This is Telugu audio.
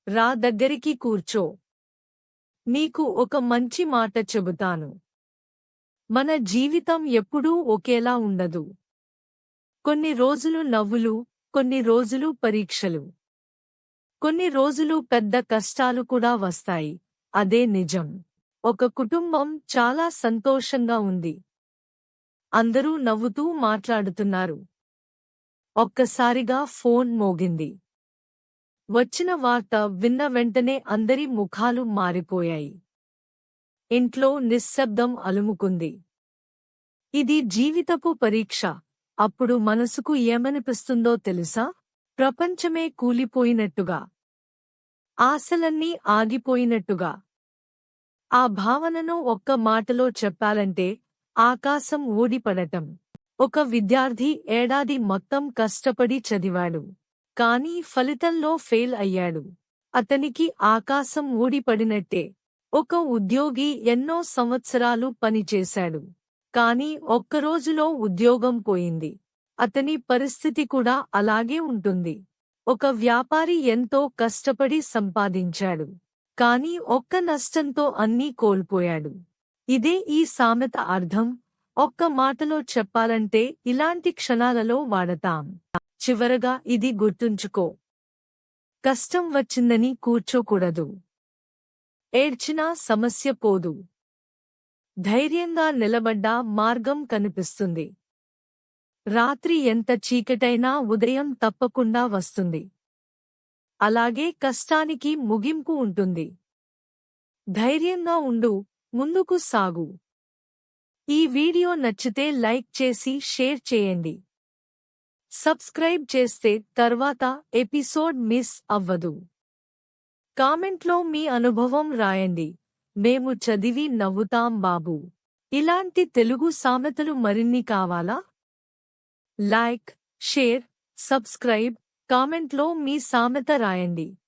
రా దగ్గరికి కూర్చో. నీకు ఒక మంచి మాట చెబుతాను. మన జీవితం ఎప్పుడూ ఒకేలా ఉండదు. కొన్ని రోజులు నవ్వులు, కొన్ని రోజులు పరీక్షలు. కొన్ని రోజులు పెద్ద కష్టాలు కూడా వస్తాయి. అదే నిజం. ఒక కుటుంబం చాలా సంతోషంగా ఉంది. అందరూ నవ్వుతూ మాట్లాడుతున్నారు. ఒక్కసారిగా ఫోన్ మోగింది. వచ్చిన వార్త విన్న వెంటనే అందరి ముఖాలు మారిపోయాయి. ఇంట్లో నిశ్శబ్దం అలుముకుంది. ఇది జీవితపు పరీక్ష. అప్పుడు మనసుకు ఏమనిపిస్తుందో తెలుసా? ప్రపంచమే కూలిపోయినట్టుగా, ఆశలన్నీ ఆగిపోయినట్టుగా. ఆ భావనను ఒక్క మాటలో చెప్పాలంటే ఆకాశం ఊడిపడటం. ఒక విద్యార్థి ఏడాది మొత్తం కష్టపడి చదివాడు. కానీ ఫలితంలో ఫెయిల్ అయ్యాడు. అతనికి ఆకాశం ఊడిపడినట్టే. ఒక ఉద్యోగి ఎన్నో సంవత్సరాలు పనిచేశాడు. కానీ ఒక్కరోజులో ఉద్యోగం పోయింది. అతని పరిస్థితి కూడా అలాగే ఉంటుంది. ఒక వ్యాపారి ఎంతో కష్టపడి సంపాదించాడు. కానీ ఒక్క నష్టంతో అన్నీ కోల్పోయాడు. ఇదే ఈ సామెత అర్థం. ఒక్క మాటలో చెప్పాలంటే ఇలాంటి క్షణాలలో వాడతాం. చివరగా ఇది గుర్తుంచుకో. కష్టం వచ్చిందని కూర్చోకూడదు. ఏడ్చినా సమస్య పోదు. ధైర్యంగా నిలబడ్డా మార్గం కనిపిస్తుంది. రాత్రి ఎంత చీకటైనా ఉదయం తప్పకుండా వస్తుంది. అలాగే కష్టానికి ముగింపు ఉంటుంది. ధైర్యంగా ఉండు, ముందుకు సాగు. ఈ వీడియో నచ్చితే లైక్ చేసి షేర్ చేయండి. సబ్స్క్రైబ్ చేస్తే తర్వాత ఎపిసోడ్ మిస్ అవ్వదు. కామెంట్లో మీ అనుభవం రాయండి. మేము చదివి నవ్వుతాం బాబూ. ఇలాంటి తెలుగు సామెతలు మరిన్ని కావాలా? లైక్, షేర్, సబ్స్క్రైబ్, కామెంట్లో మీ సామెత రాయండి.